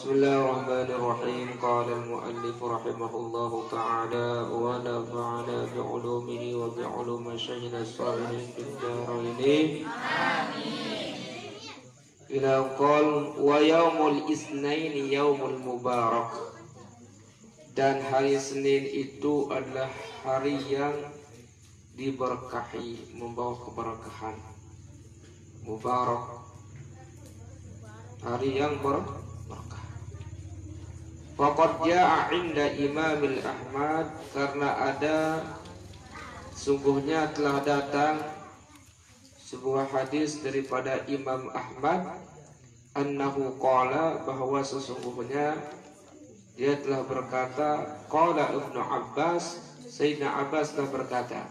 Bismillahirrahmanirrahim. Qala al-muallif rahimahullahu ta'ala wa nafa'ana bi'ulumihi wa bi'ulumi syakhina salihin fid dharain. Amin. Ila qal wa yaumul isnain yaumul mubarak. Dan hari Senin itu adalah hari yang diberkahi, membawa keberkahan. Mubarak, hari yang berkah. Faqad ja'a 'inda Imamil Ahmad, karena ada sungguhnya telah datang sebuah hadis daripada Imam Ahmad, annahu qala, bahwa sesungguhnya dia telah berkata, qala Ibnu Abbas, Sayyidina Abbas telah berkata,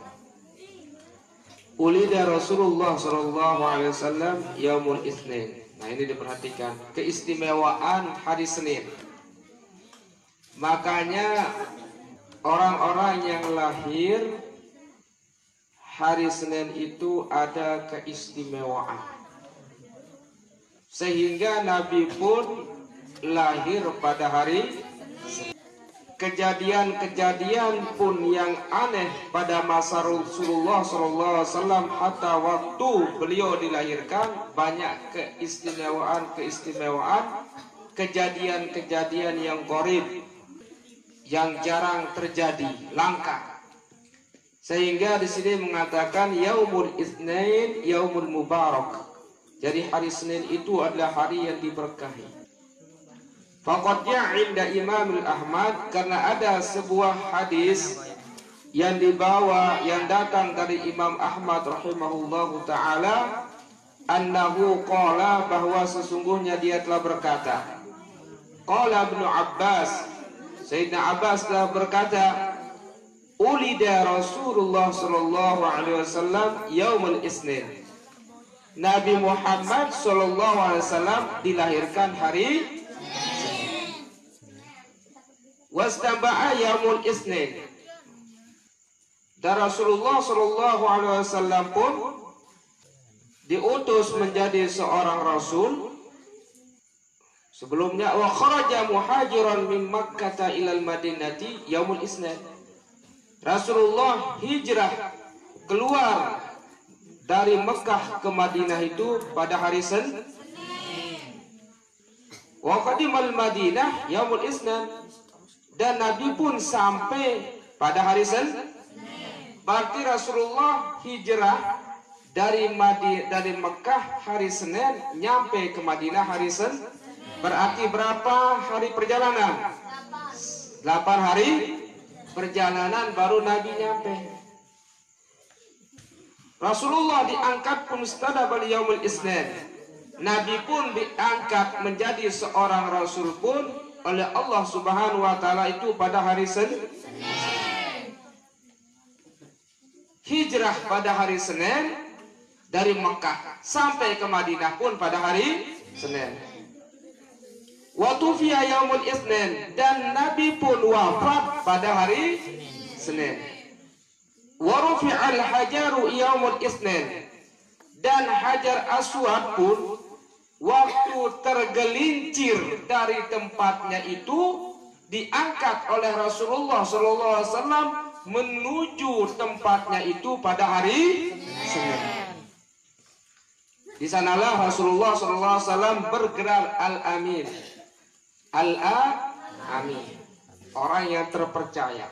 ulida Rasulullah sallallahu alaihi wasallam yaumul Itsnin. Nah, ini diperhatikan keistimewaan hari Senin. Makanya orang-orang yang lahir hari Senin itu ada keistimewaan. Sehingga Nabi pun lahir pada hari Senin. Kejadian-kejadian pun yang aneh pada masa Rasulullah SAW, hatta waktu beliau dilahirkan, banyak keistimewaan, kejadian-kejadian yang qorib, yang jarang terjadi, langka. Sehingga di sini mengatakan yaumul Itsnain yaumul mubarak. Jadi hari Senin itu adalah hari yang diberkahi. Faqad ja'a 'inda Imamil Ahmad, karena ada sebuah hadis yang dibawa, yang datang dari Imam Ahmad rahimahullahu ta'ala, annahu qala, bahwa sesungguhnya dia telah berkata, qala Ibnu Abbas, Sayyidina Abbas telah berkata, ulida Rasulullah sallallahu alaihi wasallam yaumul Itsnin. Nabi Muhammad sallallahu alaihi wasallam dilahirkan hari wastamba'a yaumul Itsnin. Dan Rasulullah sallallahu alaihi wasallam pun diutus menjadi seorang rasul. Sebelumnya, wa kharaja muhajiran min Makkah ilal Madinati yaumul Itsnin. Rasulullah hijrah keluar dari Mekah ke Madinah itu pada hari Senin. Wa qadimal Madinah yaumul Itsnin. Dan Nabi pun sampai pada hari Senin. Berarti Rasulullah hijrah dari Mekah hari Senin, nyampe ke Madinah hari Senin. Berarti berapa hari perjalanan? 8 hari perjalanan baru Nabi nyampe. Rasulullah diangkat pun stadabal yaumul Itsnin. Nabi pun diangkat menjadi seorang rasul pun oleh Allah Subhanahu wa taala itu pada hari Senin. Hijrah pada hari Senin dari Mekah sampai ke Madinah pun pada hari Senin. Wa tufiya yaumul Itsnin, dan Nabi pun wafat pada hari Senin. Wa rufi'al hajaru yaumul Itsnin, dan Hajar Aswad pun waktu tergelincir dari tempatnya itu diangkat oleh Rasulullah SAW menuju tempatnya itu pada hari Senin. Di sanalah Rasulullah SAW bergerak al-amin. Al-amin, orang yang terpercaya.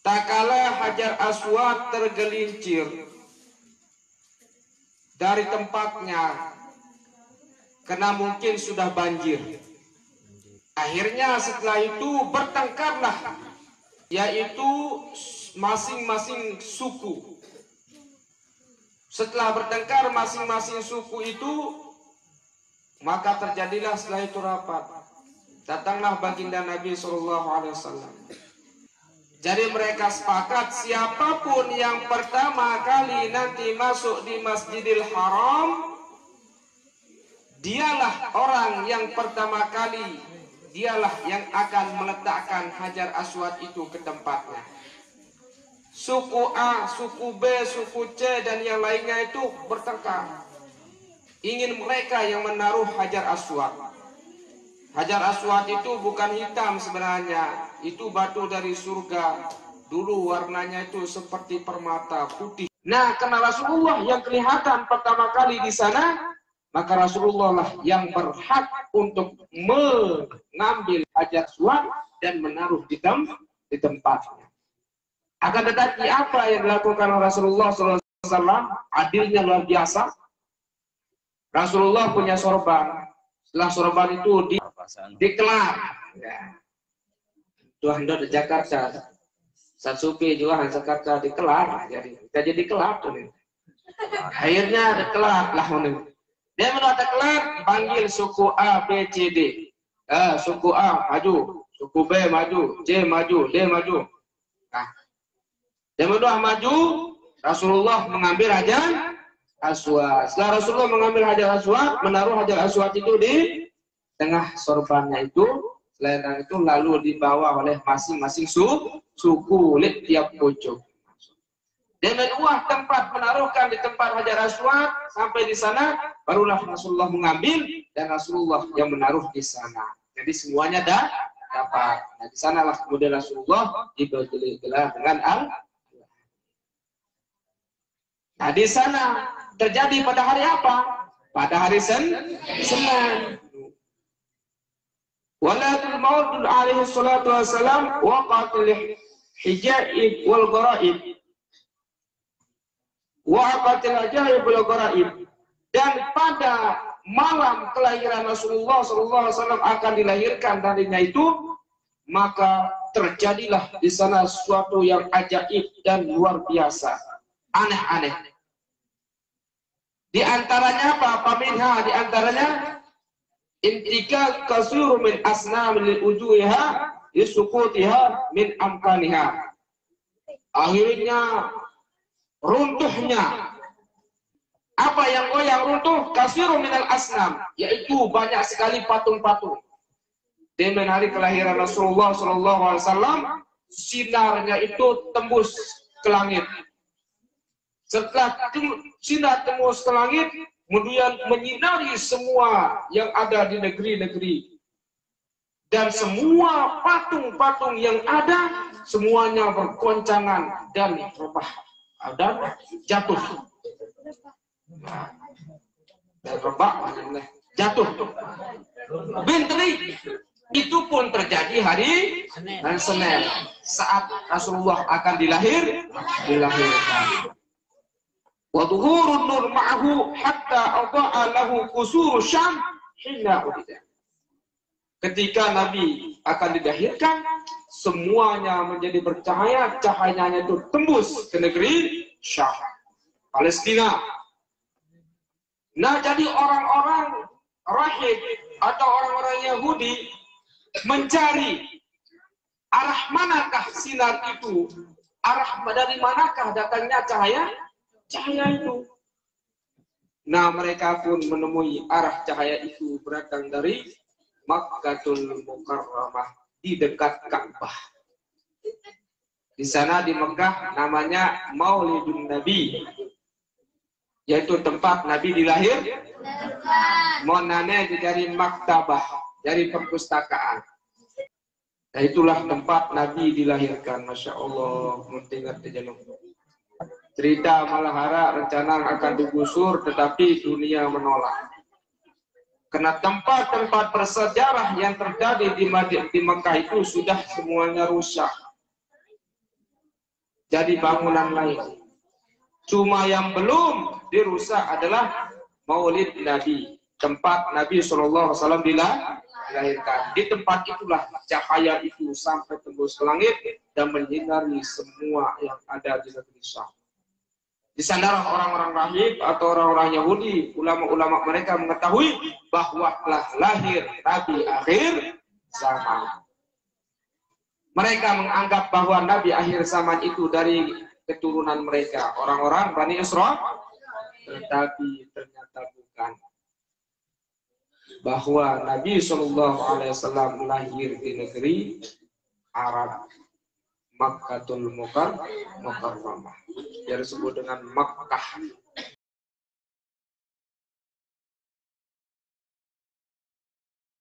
Tak kala Hajar Aswad tergelincir dari tempatnya, karena mungkin sudah banjir. Akhirnya setelah itu bertengkarlah, yaitu masing-masing suku. Setelah bertengkar masing-masing suku itu, maka terjadilah setelah itu rapat. Datanglah baginda Nabi SAW. Jadi mereka sepakat, siapapun yang pertama kali nanti masuk di Masjidil Haram, dialah orang yang pertama kali, dialah yang akan meletakkan Hajar Aswad itu ke tempatnya. Suku A, suku B, suku C, dan yang lainnya itu bertengkar. Ingin mereka yang menaruh Hajar Aswad. Hajar Aswad itu bukan hitam sebenarnya, itu batu dari surga. Dulu warnanya itu seperti permata putih. Nah, karena Rasulullah yang kelihatan pertama kali di sana, maka Rasulullah lah yang berhak untuk mengambil Hajar Aswad dan menaruh di tempatnya. Akan tetapi apa yang dilakukan Rasulullah SAW adilnya luar biasa. Rasulullah punya sorban. Setelah sorban itu dikelar. Ya. Tuhan di Jakarta. Satsupi juga Jakarta dikelar. Jadi kelar. Akhirnya dikelar lah. Dia menurut kelar panggil suku A, B, C, D. Suku A maju, suku B maju, C maju, D maju. Nah, yang kedua maju, Rasulullah mengambil Hajar Aswad. Setelah Rasulullah mengambil Hajar Aswad, menaruh Hajar Aswad itu di tengah sorbannya itu. Selain itu lalu dibawa oleh masing-masing suku kulit tiap pojok. Dan kedua tempat menaruhkan di tempat Hajar Aswad sampai di sana, barulah Rasulullah mengambil dan Rasulullah yang menaruh di sana. Jadi semuanya dapat. Nah, di sanalah kemudian Rasulullah diberi gelar dengan Nah, di sana terjadi pada hari apa? Pada hari Senin. Walatul maut alaihi salatu wassalam waqatil hijaib wal gharaib. Waqatil hijaib wal gharaib. Dan pada malam kelahiran Rasulullah SAW akan dilahirkan darinya itu, maka terjadilah di sana sesuatu yang ajaib dan luar biasa. Aneh-aneh. Di antaranya apa? Paminha, di antaranya intikal kasuru min asnam lil ujuha yusukutiha min amkaniha. Akhirnya runtuhnya apa yang goyang runtuh? Kasiru min al asnam, yaitu banyak sekali patung-patung. Di hari kelahiran Rasulullah SAW, sinarnya itu tembus ke langit. Setelah sinar tembus ke langit, kemudian menyinari semua yang ada di negeri-negeri. Dan semua patung-patung yang ada, semuanya bergoncangan dan rebah dan jatuh. Dan rebah jatuh. Bintri itu pun terjadi hari Senin saat Rasulullah akan dilahirkan. Wa dhuhurun nur ma'ahu hatta adha'a lahu qusur Syam hina ulida. Ketika Nabi akan dilahirkan, semuanya menjadi bercahaya, cahayanya itu tembus ke negeri Syam, Palestina. Nah, jadi orang-orang rahib atau orang-orang Yahudi mencari arah manakah sinar itu, dari manakah datangnya cahaya itu. Nah, mereka pun menemui arah cahaya itu berasal dari Makkahul Mukarramah, di dekat Ka'bah. Di sana di Mekah namanya Maulidun Nabi, yaitu tempat Nabi dilahir. Monane dari maktabah, dari perpustakaan. Nah, itulah tempat Nabi dilahirkan. Masya Allah, mendengar terjenung. Cerita Malahara rencana akan digusur, tetapi dunia menolak. Karena tempat-tempat bersejarah yang terjadi di Mekah itu sudah semuanya rusak. Jadi bangunan lain. Cuma yang belum dirusak adalah Maulid Nabi, tempat Nabi SAW dilahirkan. Di tempat itulah cahaya itu sampai tembus ke langit dan menyinari semua yang ada di negeri Syam. Di sanalah orang-orang rahib atau orang-orang Yahudi, ulama-ulama mereka mengetahui bahwa telah lahir Nabi akhir zaman. Mereka menganggap bahwa Nabi akhir zaman itu dari keturunan mereka, orang-orang Bani Israil, tetapi ternyata bukan. Bahwa Nabi SAW lahir di negeri Arab, Makkatul Mukarramah, yang disebut dengan Makkah.